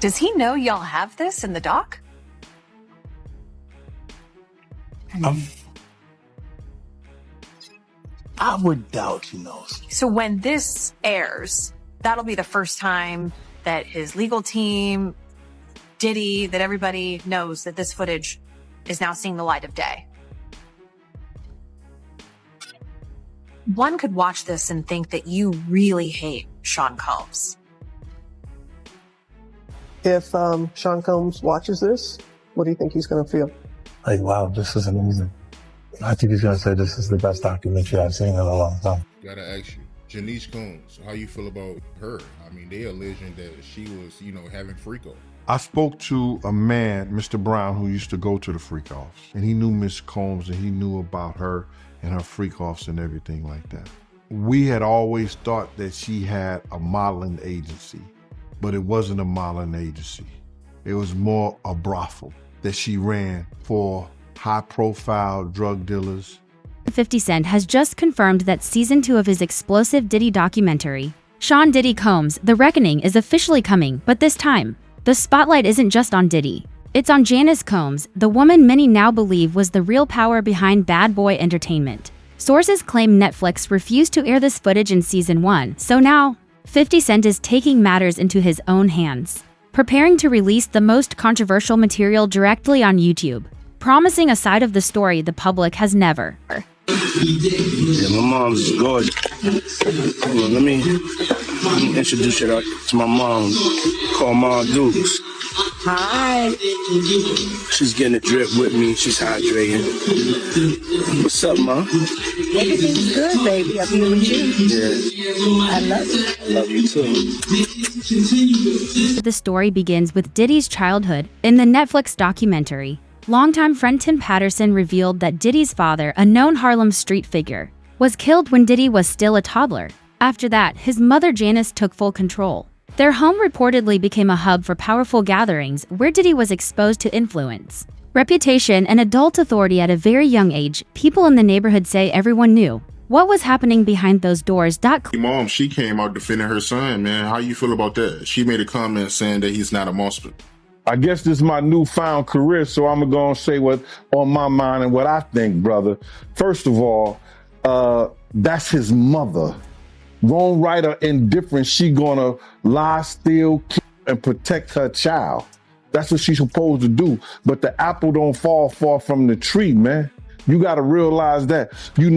Does he know y'all have this in the doc? I would doubt he knows. So when this airs, that'll be the first time that his legal team, Diddy, that everybody knows that this footage is now seeing the light of day. One could watch this and think that you really hate Sean Combs. If Sean Combs watches this, what do you think he's going to feel? Like, wow, this is amazing. I think he's going to say this is the best documentary I've seen in a long time. Gotta ask you, Janice Combs, how you feel about her? I mean, they alleging that she was, having freak-offs. I spoke to a man, Mr. Brown, who used to go to the freak-offs, and he knew Miss Combs, and he knew about her and her freak-offs and everything like that. We had always thought that she had a modeling agency, but it wasn't a modeling agency. It was more a brothel that she ran for high-profile drug dealers. 50 Cent has just confirmed that season 2 of his explosive Diddy documentary, Sean Diddy Combs, The Reckoning, is officially coming, but this time, the spotlight isn't just on Diddy. It's on Janice Combs, the woman many now believe was the real power behind Bad Boy Entertainment. Sources claim Netflix refused to air this footage in season 1, so now, 50 Cent is taking matters into his own hands, preparing to release the most controversial material directly on YouTube, promising a side of the story the public has never. Yeah, my mom's gorgeous. Hold on, let me introduce you to my mom, called Ma Dukes. Hi. She's getting a drip with me. She's hydrating. What's up, Ma? Everything's good, baby. I'm here with you. Yeah. I love you. I love you too. The story begins with Diddy's childhood. In the Netflix documentary, longtime friend Tim Patterson revealed that Diddy's father, a known Harlem street figure, was killed when Diddy was still a toddler. After that, his mother Janice took full control. Their home reportedly became a hub for powerful gatherings where Diddy was exposed to influence, reputation, and adult authority at a very young age. People in the neighborhood say everyone knew what was happening behind those doors. Mom, she came out defending her son, man. How you feel about that? She made a comment saying that he's not a monster. I guess this is my newfound career, so I'm going to say what's on my mind and what I think, brother. First of all, that's his mother. Wrong, right, or indifferent, she gonna lie, steal, kill, and protect her child. That's what she's supposed to do. But the apple don't fall far from the tree, man. You got to realize that. He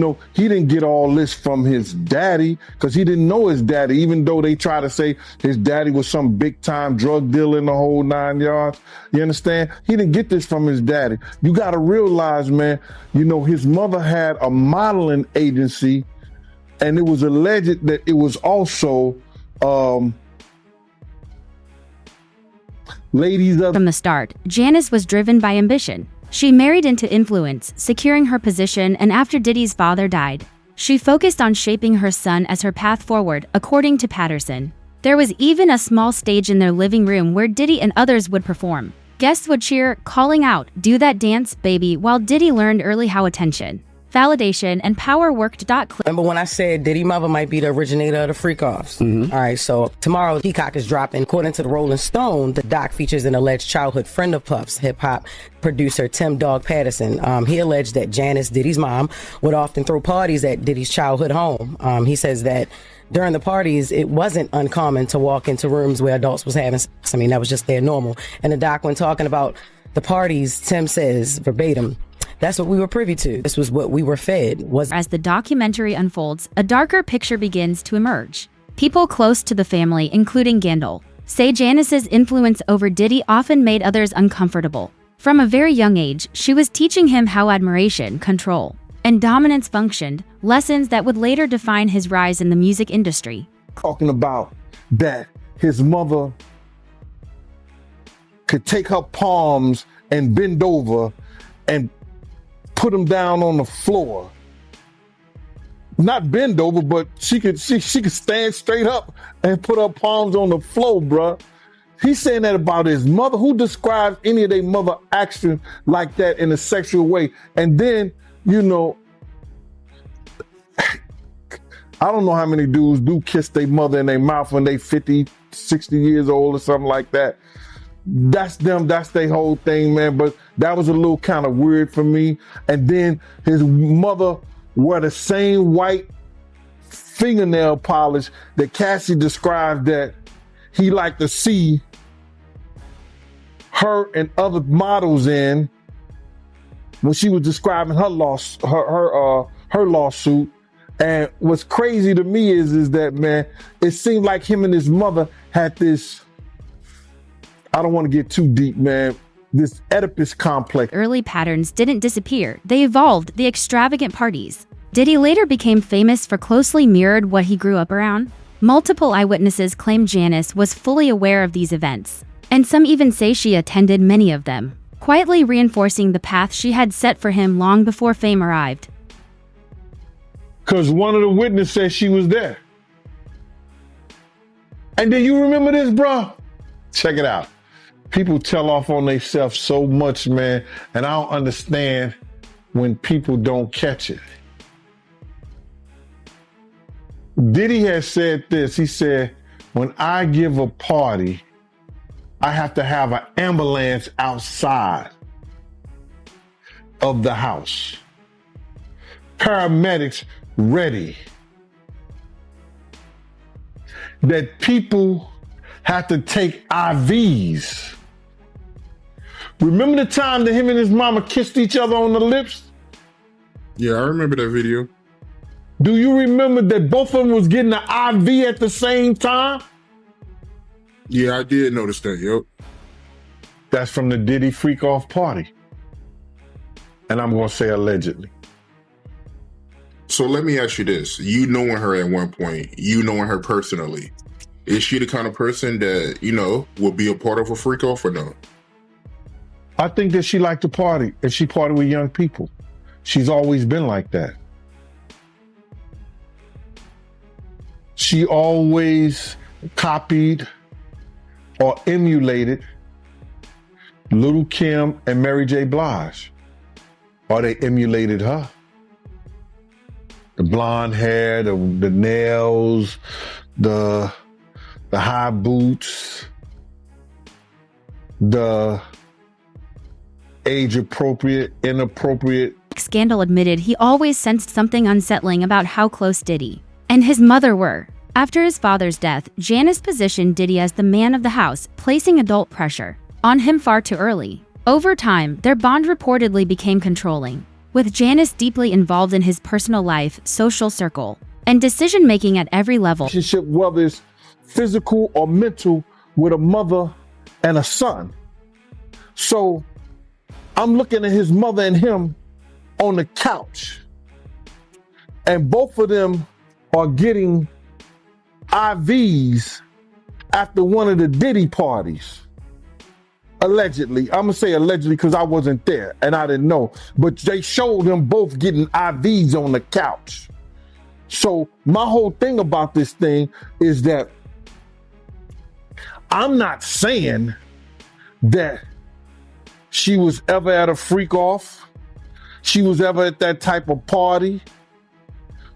didn't get all this from his daddy because he didn't know his daddy, even though they try to say his daddy was some big time drug dealer in the whole 9 yards. You understand? He didn't get this from his daddy. You got to realize, man, his mother had a modeling agency, and it was alleged that it was also ladies of... From the start, Janice was driven by ambition. She married into influence, securing her position, and after Diddy's father died, she focused on shaping her son as her path forward, according to Patterson. There was even a small stage in their living room where Diddy and others would perform. Guests would cheer, calling out, "Do that dance, baby," while Diddy learned early how attention, validation, and power worked. Remember when I said Diddy mother might be the originator of the freak-offs? All right, so tomorrow Peacock is dropping. According to the Rolling Stone, the doc features an alleged childhood friend of Puff's, hip-hop producer Tim Dog Patterson. He alleged that Janice, Diddy's mom, would often throw parties at Diddy's childhood home. He says that during the parties, it wasn't uncommon to walk into rooms where adults was having sex. I mean, that was just their normal. And the doc, when talking about the parties, Tim says, verbatim, "That's what we were privy to. This was what we were fed." As the documentary unfolds, a darker picture begins to emerge. People close to the family, including Gandil, say Janice's influence over Diddy often made others uncomfortable. From a very young age, she was teaching him how admiration, control, and dominance functioned, lessons that would later define his rise in the music industry. Talking about that his mother could take her palms and bend over and put them down on the floor. Not bend over, but she could stand straight up and put her palms on the floor, bruh. He's saying that about his mother. Who describes any of their mother action like that in a sexual way? And then, I don't know how many dudes do kiss their mother in their mouth when they 50, 60 years old or something like that. that's them, that's their whole thing, man. But that was a little kind of weird for me. And then his mother wore the same white fingernail polish that Cassie described that he liked to see her and other models in when she was describing her lawsuit. And what's crazy to me is that, man, it seemed like him and his mother had this, I don't want to get too deep, man, this Oedipus complex. Early patterns didn't disappear. They evolved, the extravagant parties. Diddy later became famous for closely mirrored what he grew up around. Multiple eyewitnesses claim Janice was fully aware of these events, and some even say she attended many of them, quietly reinforcing the path she had set for him long before fame arrived. Because one of the witnesses said she was there. And then you remember this, bro? Check it out. People tell off on themselves so much, man, and I don't understand when people don't catch it. Diddy has said this. He said, when I give a party, I have to have an ambulance outside of the house. Paramedics ready. That people have to take IVs. Remember the time that him and his mama kissed each other on the lips? Yeah, I remember that video. Do you remember that both of them was getting an IV at the same time? Yeah, I did notice that, yep. That's from the Diddy freak off party. And I'm gonna say allegedly. So let me ask you this. You knowing her at one point, you knowing her personally, is she the kind of person that, you know, will be a part of a freak off or no? I think that she liked to party, and she partied with young people. She's always been like that. She always copied or emulated Little Kim and Mary J. Blige. Or they emulated her. The blonde hair, the nails, the high boots, the age-appropriate, inappropriate. Scandal admitted he always sensed something unsettling about how close Diddy and his mother were. After his father's death, Janice positioned Diddy as the man of the house, placing adult pressure on him far too early. Over time, their bond reportedly became controlling, with Janice deeply involved in his personal life, social circle, and decision-making at every level. Relationship, whether it's physical or mental, with a mother and a son. So I'm looking at his mother and him on the couch, and both of them are getting IVs after one of the Diddy parties. Allegedly. I'm gonna say allegedly because I wasn't there and I didn't know, but they showed them both getting IVs on the couch. So my whole thing about this thing is that I'm not saying that she was ever at a freak off, she was ever at that type of party,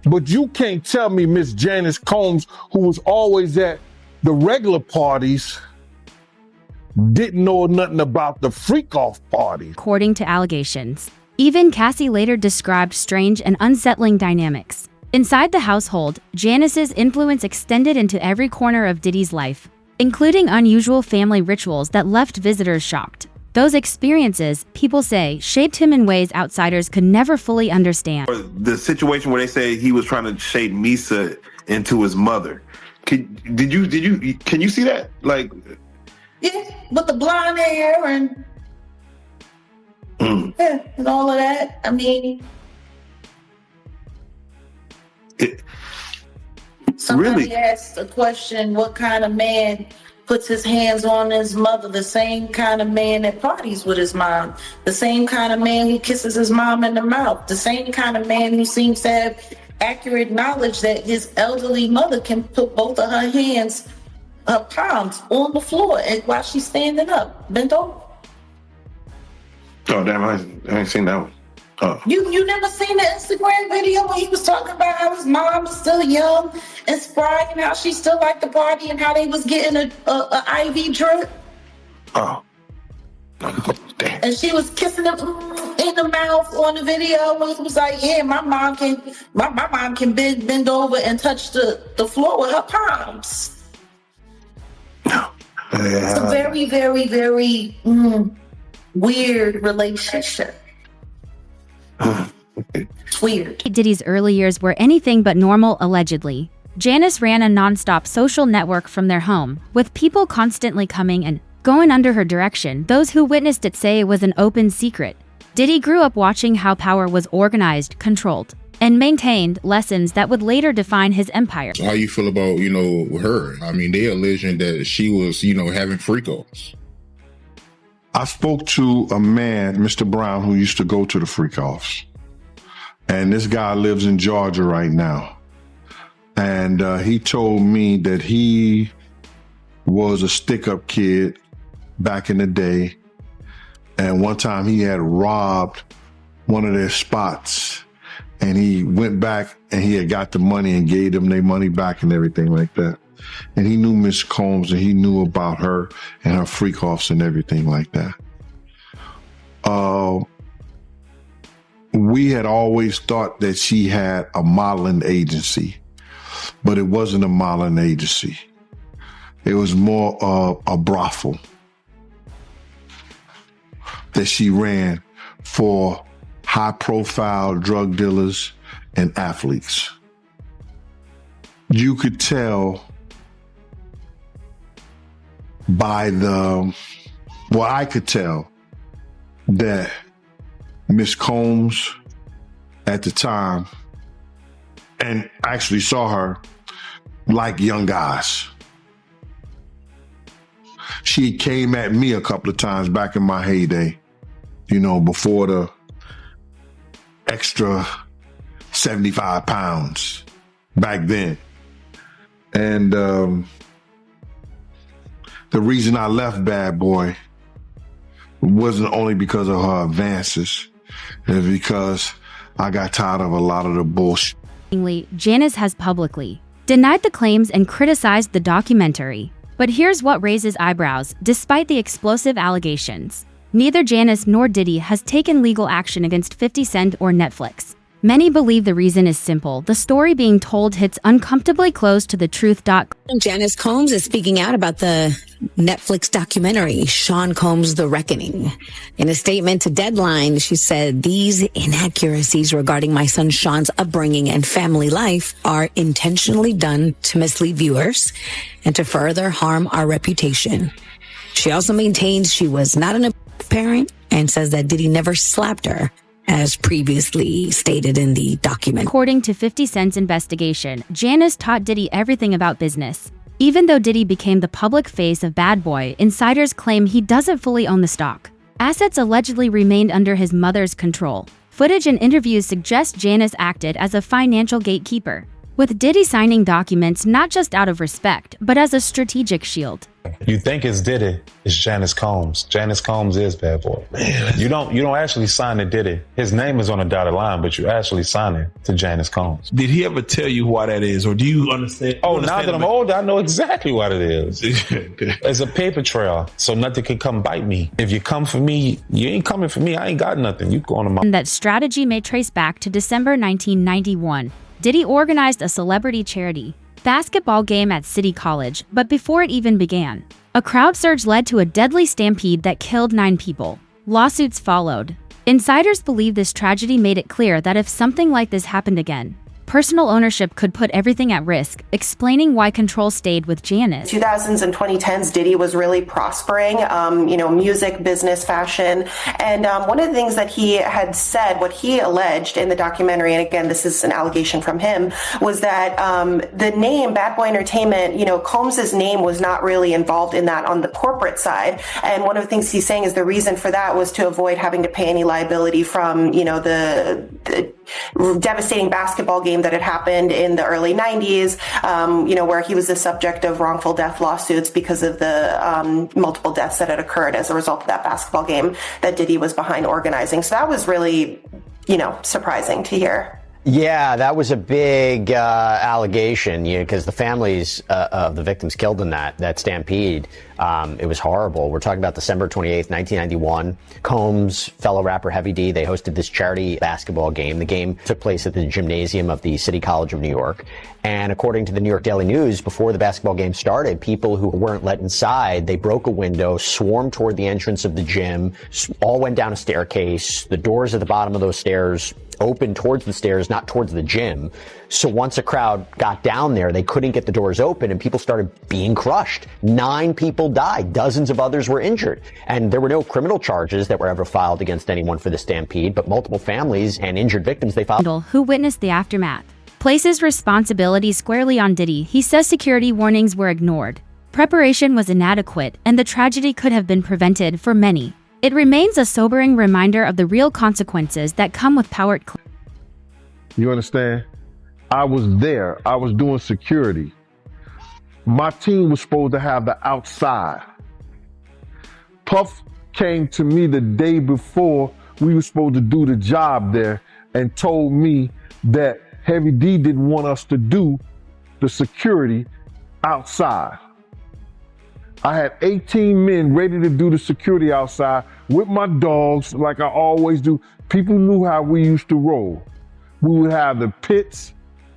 but you can't tell me Miss Janice Combs, who was always at the regular parties, didn't know nothing about the freak-off party. According to allegations, even Cassie later described strange and unsettling dynamics. Inside the household, Janice's influence extended into every corner of Diddy's life, including unusual family rituals that left visitors shocked. Those experiences, people say, shaped him in ways outsiders could never fully understand. The situation where they say he was trying to shape Misa into his mother. Can you see that? Like, yeah, with the blonde hair and yeah, and all of that. I mean, somebody really asked a question: what kind of man puts his hands on his mother? The same kind of man that parties with his mom, the same kind of man who kisses his mom in the mouth, the same kind of man who seems to have accurate knowledge that his elderly mother can put both of her hands, her palms, on the floor and while she's standing up, bent over. Oh damn! I ain't seen that one. Oh. You never seen the Instagram video where he was talking about how his mom was still young and spry and how she still liked the party and how they was getting a IV drip? Oh. And she was kissing him in the mouth on the video. It was like, yeah, my mom can bend over and touch the floor with her palms. It's a very, very, very weird relationship. It's weird. Diddy's early years were anything but normal, allegedly. Janice ran a non-stop social network from their home, with people constantly coming and going under her direction. Those who witnessed it say it was an open secret. Diddy grew up watching how power was organized, controlled, and maintained, lessons that would later define his empire. How you feel about, her? I mean, they alleging that she was, having freak-offs. I spoke to a man, Mr. Brown, who used to go to the freak-offs. And this guy lives in Georgia right now. And he told me that he was a stick-up kid back in the day. And one time he had robbed one of their spots. And he went back and he had got the money and gave them their money back and everything like that. And he knew Miss Combs and he knew about her and her freak-offs and everything like that. We had always thought that she had a modeling agency, but it wasn't a modeling agency. It was more of a brothel that she ran for high-profile drug dealers and athletes. You could tell by I could tell that Miss Combs at the time, and I actually saw her like young guys. She came at me a couple of times back in my heyday, before the extra 75 pounds back then. And the reason I left Bad Boy wasn't only because of her advances, it's because I got tired of a lot of the bullshit. Janice has publicly denied the claims and criticized the documentary. But here's what raises eyebrows. Despite the explosive allegations, neither Janice nor Diddy has taken legal action against 50 Cent or Netflix. Many believe the reason is simple. The story being told hits uncomfortably close to the truth. Janice Combs is speaking out about the Netflix documentary, Sean Combs' The Reckoning. In a statement to Deadline, she said, "These inaccuracies regarding my son Sean's upbringing and family life are intentionally done to mislead viewers and to further harm our reputation." She also maintains she was not an parent and says that Diddy never slapped her, as previously stated in the document. According to 50 Cent's investigation, Janice taught Diddy everything about business. Even though Diddy became the public face of Bad Boy, insiders claim he doesn't fully own the stock. Assets allegedly remained under his mother's control. Footage and interviews suggest Janice acted as a financial gatekeeper, with Diddy signing documents not just out of respect, but as a strategic shield. You think it's Diddy, it's Janice Combs. Janice Combs is Bad Boy. Man, you don't actually sign to Diddy. His name is on a dotted line, but you actually sign it to Janice Combs. Did he ever tell you why that is, or do you understand? Now that I'm older, I know exactly what it is. It's a paper trail, so nothing can come bite me. If you come for me, you ain't coming for me. I ain't got nothing. You going to my... That strategy may trace back to December 1991. Diddy organized a celebrity charity basketball game at City College, but before it even began, a crowd surge led to a deadly stampede that killed 9 people. Lawsuits followed. Insiders believe this tragedy made it clear that if something like this happened again, personal ownership could put everything at risk, explaining why control stayed with Janice. 2000s and 2010s, Diddy was really prospering, music, business, fashion. And one of the things that he had said, what he alleged in the documentary, and again, this is an allegation from him, was that the name Bad Boy Entertainment, Combs's name was not really involved in that on the corporate side. And one of the things he's saying is the reason for that was to avoid having to pay any liability from, the devastating basketball game that had happened in the early 90s, where he was the subject of wrongful death lawsuits because of the multiple deaths that had occurred as a result of that basketball game that Diddy was behind organizing. So that was really, surprising to hear. Yeah, that was a big allegation, because the families of the victims killed in that stampede, it was horrible. We're talking about December 28th, 1991. Combs, fellow rapper Heavy D, they hosted this charity basketball game. The game took place at the gymnasium of the City College of New York. And according to the New York Daily News, before the basketball game started, people who weren't let inside, they broke a window, swarmed toward the entrance of the gym, all went down a staircase. The doors at the bottom of those stairs open towards the stairs, not towards the gym. So once a crowd got down there, they couldn't get the doors open and people started being crushed. 9 people died. Dozens of others were injured. And there were no criminal charges that were ever filed against anyone for the stampede, but multiple families and injured victims they filed. Who witnessed the aftermath places responsibility squarely on Diddy. He says security warnings were ignored. Preparation was inadequate and the tragedy could have been prevented for many. It remains a sobering reminder of the real consequences that come with power. You understand? I was there. I was doing security. My team was supposed to have the outside. Puff came to me the day before we were supposed to do the job there and told me that Heavy D didn't want us to do the security outside. I had 18 men ready to do the security outside with my dogs, like I always do. People knew how we used to roll. We would have the pits,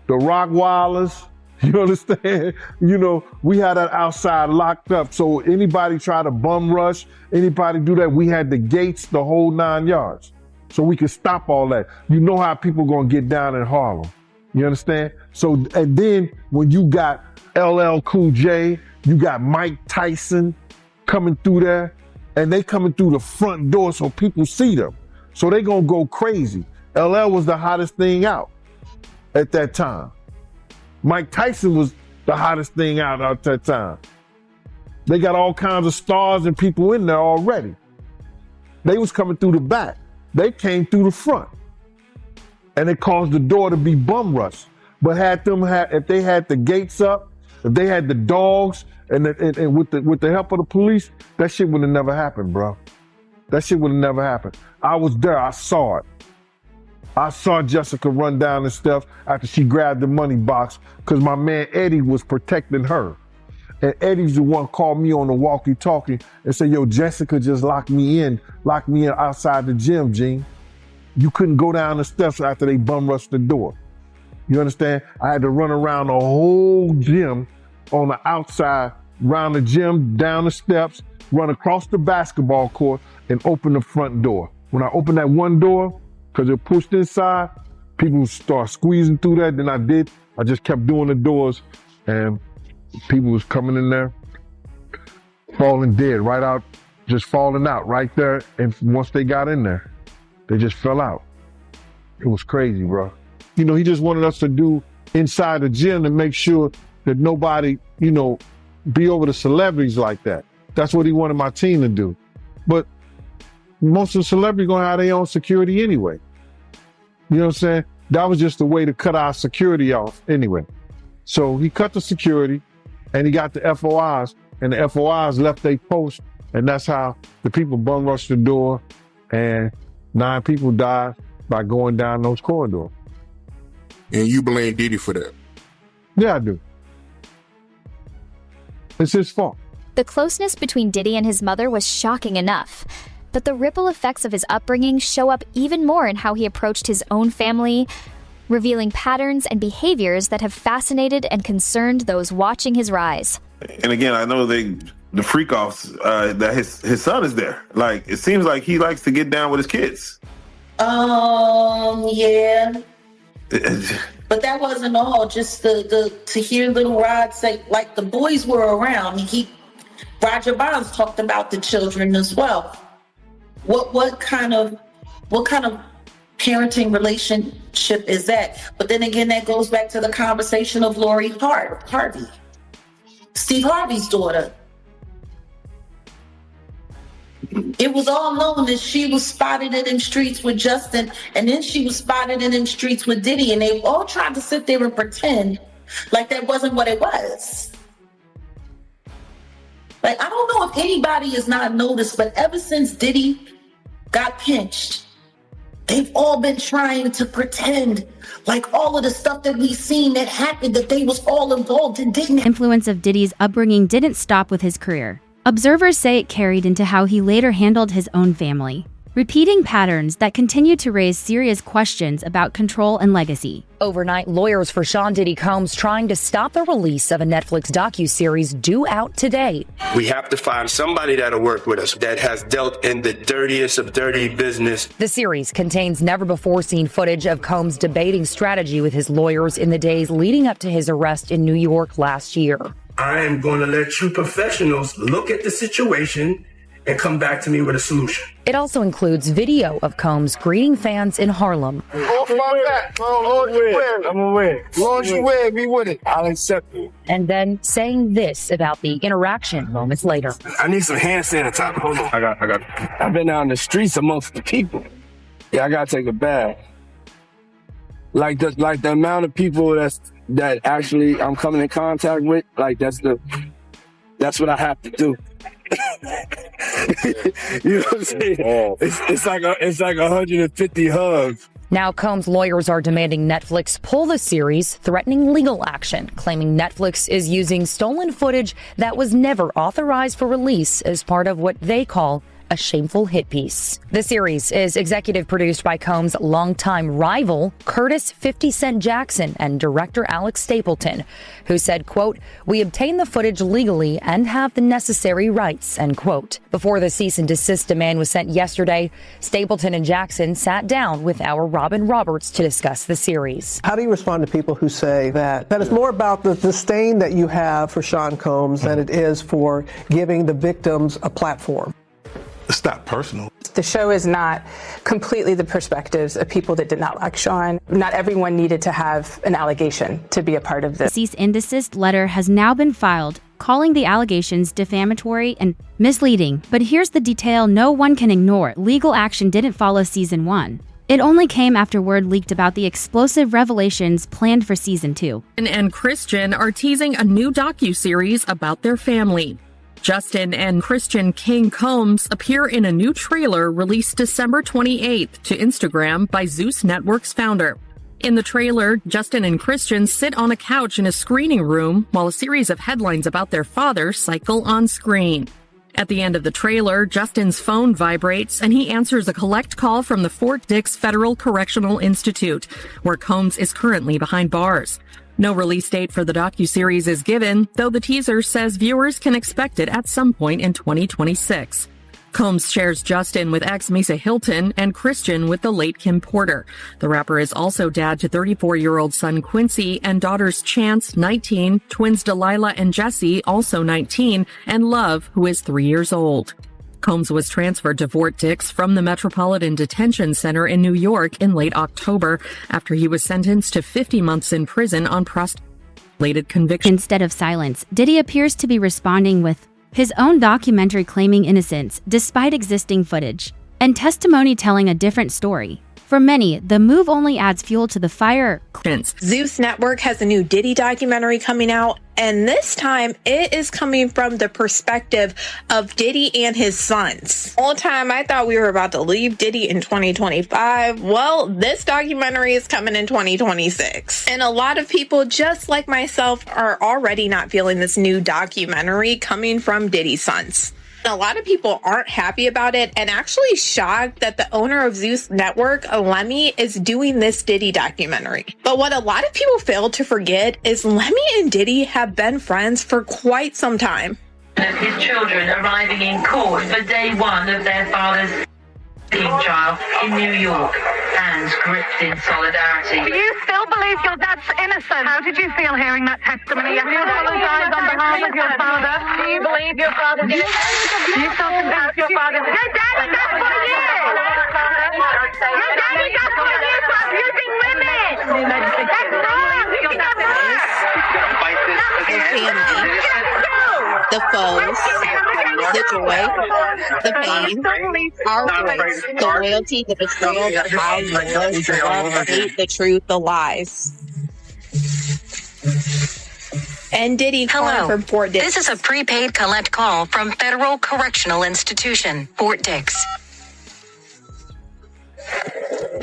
the Rottweilers, you understand? We had that outside locked up. So anybody try to bum rush, anybody do that, we had the gates, the whole 9 yards. So we could stop all that. You know how people gonna get down in Harlem. You understand? So, and then when you got LL Cool J, you got Mike Tyson coming through there, and they coming through the front door so people see them. So they gonna go crazy. LL was the hottest thing out at that time. Mike Tyson was the hottest thing out at that time. They got all kinds of stars and people in there already. They was coming through the back. They came through the front. And it caused the door to be bum rushed. But if they had the gates up, if they had the dogs, and with the help of the police, that shit would have never happened, bro. That shit would have never happened. I was there, I saw it. I saw Jessica run down the steps after she grabbed the money box because my man Eddie was protecting her. And Eddie's the one called me on the walkie-talkie and said, yo, Jessica just locked me in outside the gym, Gene. You couldn't go down the steps after they bum rushed the door. You understand? I had to run around the whole gym on the outside, around the gym, down the steps, run across the basketball court, and open the front door. When I opened that one door, because it pushed inside, people start squeezing through that. Then I just kept doing the doors, and people was coming in there, falling dead, right out, just falling out right there. And once they got in there, they just fell out. It was crazy, bro. He just wanted us to do inside the gym to make sure that nobody, be over the celebrities like that. That's what he wanted my team to do. But most of the celebrities gonna have their own security anyway. You know what I'm saying? That was just a way to cut our security off anyway. So he cut the security and he got the FOIs, and the FOIs left their post, and that's how the people bum rushed the door, and 9 people died by going down those corridors. And you blame Diddy for that? Yeah, I do. It's his fault. The closeness between Diddy and his mother was shocking enough, but the ripple effects of his upbringing show up even more in how he approached his own family, revealing patterns and behaviors that have fascinated and concerned those watching his rise. And again, I know the freak-offs, that his son is there. Like, it seems like he likes to get down with his kids. Yeah. But that wasn't all. Just to hear Little Rod say, like, the boys were around. Roger Bonds talked about the children as well. What kind of parenting relationship is that? But then again, that goes back to the conversation of Lori Harvey, Steve Harvey's daughter. It was all known that she was spotted in them streets with Justin, and then she was spotted in them streets with Diddy, and they all tried to sit there and pretend like that wasn't what it was. Like, I don't know if anybody has not noticed, but ever since Diddy got pinched, They've all been trying to pretend like all of the stuff that we've seen that happened, that they was all involved and didn't. Influence of Diddy's upbringing didn't stop with his career. Observers say it carried into how he later handled his own family, repeating patterns that continue to raise serious questions about control and legacy. Overnight, lawyers for Sean Diddy Combs trying to stop the release of a Netflix docuseries due out today. We have to find somebody that'll work with us that has dealt in the dirtiest of dirty business. The series contains never-before-seen footage of Combs debating strategy with his lawyers in the days leading up to his arrest in New York last year. I am going to let you professionals look at the situation and come back to me with a solution. It also includes video of Combs greeting fans in Harlem. Off my back. I'm gonna win. As long as you win, be with it. I'll accept it. And then saying this about the interaction moments later. I need some hand sanitizer. Hold on. I got it. I've been out in the streets amongst the people. Yeah, I gotta take a bath. Like the amount of people that actually I'm coming in contact with, like that's what I have to do. You know what I'm saying? It's like 150 hugs. Now Combs' lawyers are demanding Netflix pull the series, threatening legal action, claiming Netflix is using stolen footage that was never authorized for release as part of what they call a shameful hit piece. The series is executive produced by Combs' longtime rival, Curtis 50 Cent Jackson, and director Alex Stapleton, who said, quote, "We obtained the footage legally and have the necessary rights," end quote. Before the cease and desist demand was sent yesterday, Stapleton and Jackson sat down with our Robin Roberts to discuss the series. How do you respond to people who say that it's more about the disdain that you have for Sean Combs than it is for giving the victims a platform? It's not personal. The show is not completely the perspectives of people that did not like Sean. Not everyone needed to have an allegation to be a part of this. A cease and desist letter has now been filed, calling the allegations defamatory and misleading. But here's the detail no one can ignore. Legal action didn't follow season 1. It only came after word leaked about the explosive revelations planned for season 2. And Christian are teasing a new docuseries about their family. Justin and Christian King Combs appear in a new trailer released December 28th to Instagram by Zeus Network's founder. In the trailer, Justin and Christian sit on a couch in a screening room while a series of headlines about their father cycle on screen. At the end of the trailer, Justin's phone vibrates and he answers a collect call from the Fort Dix Federal Correctional Institute, where Combs is currently behind bars. No release date for the docuseries is given, though the teaser says viewers can expect it at some point in 2026. Combs shares Justin with ex-Misa Hilton and Christian with the late Kim Porter. The rapper is also dad to 34-year-old son Quincy and daughters Chance, 19, twins Delilah and Jesse, also 19, and Love, who is 3 years old. Combs was transferred to Fort Dix from the Metropolitan Detention Center in New York in late October after he was sentenced to 50 months in prison on prostitution-related convictions. Instead of silence, Diddy appears to be responding with his own documentary claiming innocence despite existing footage, and testimony telling a different story. For many, the move only adds fuel to the fire. Zeus Network has a new Diddy documentary coming out, and this time it is coming from the perspective of Diddy and his sons. All the time I thought we were about to leave Diddy in 2025. Well, this documentary is coming in 2026. And a lot of people, just like myself, are already not feeling this new documentary coming from Diddy's sons. A lot of people aren't happy about it and actually shocked that the owner of Zeus Network, Lemmy, is doing this Diddy documentary. But what a lot of people fail to forget is Lemmy and Diddy have been friends for quite some time. Of his children arriving in court for day one of their father's trial in New York, hands gripped in solidarity. Do you still believe your dad's innocent? How did you feel hearing that testimony? Have you apologized on behalf of your father? Do you believe your father's innocent? Do you still convince your father's innocent? Your daddy does for you! Your daddy does for you for abusing women! That's wrong! You can have The foes, the joy, the pain, our voice, the loyalty, the betrayal, the lies, the love, the hate, the truth, the lies. And Diddy calling from Fort Dix. This is a prepaid collect call from Federal Correctional Institution, Fort Dix.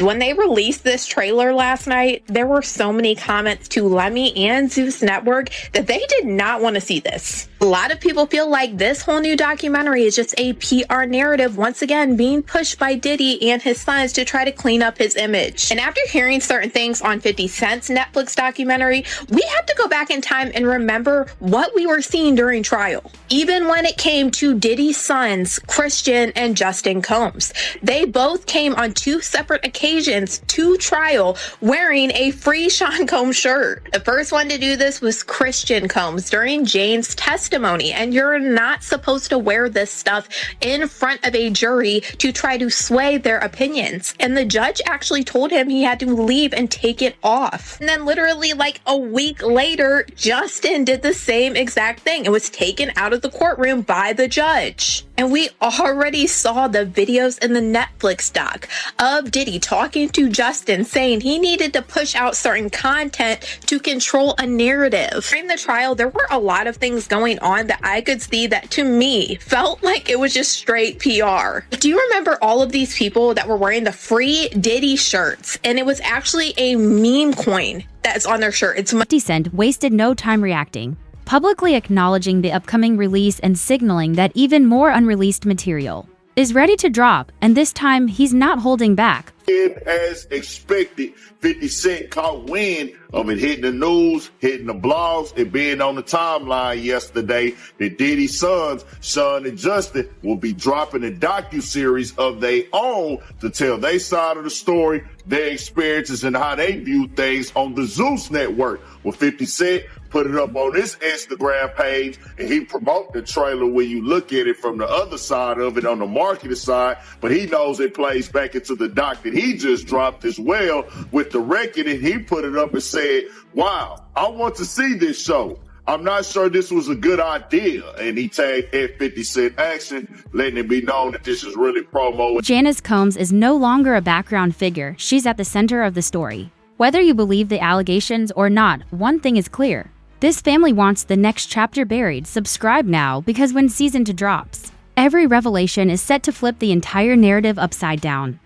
When they released this trailer last night, there were so many comments to Lemmy and Zeus Network that they did not want to see this. A lot of people feel like this whole new documentary is just a PR narrative, once again being pushed by Diddy and his sons to try to clean up his image. And after hearing certain things on 50 Cent's Netflix documentary, we have to go back in time and remember what we were seeing during trial. Even when it came to Diddy's sons, Christian and Justin Combs, they both came on 2 separate occasions to trial wearing a free Sean Combs shirt. The first one to do this was Christian Combs during Jane's testimony, and you're not supposed to wear this stuff in front of a jury to try to sway their opinions. And the judge actually told him he had to leave and take it off. And then literally like a week later, Justin did the same exact thing. It was taken out of the courtroom by the judge. And we already saw the videos in the Netflix doc of Diddy talking to Justin, saying he needed to push out certain content to control a narrative. During the trial, there were a lot of things going on that I could see that to me felt like it was just straight PR. Do you remember all of these people that were wearing the free Diddy shirts? And it was actually a meme coin that's on their shirt. It's 50 Cent wasted no time reacting, publicly acknowledging the upcoming release and signaling that even more unreleased material is ready to drop, and this time he's not holding back. As expected, 50 Cent caught wind of it hitting the news, hitting the blogs, and being on the timeline yesterday that Diddy's sons, Sean and Justin, will be dropping a docuseries of their own to tell their side of the story, their experiences, and how they view things on the Zeus Network. With 50 Cent put it up on his Instagram page, and he promote the trailer when you look at it from the other side of it, on the marketing side, but he knows it plays back into the doc that he just dropped as well with the reckoning. He put it up and said, wow, I want to see this show. I'm not sure this was a good idea. And he tagged at 50 Cent Action, letting it be known that this is really promo. Janice Combs is no longer a background figure. She's at the center of the story. Whether you believe the allegations or not, one thing is clear. This family wants the next chapter buried. Subscribe now, because when season 2 drops, every revelation is set to flip the entire narrative upside down.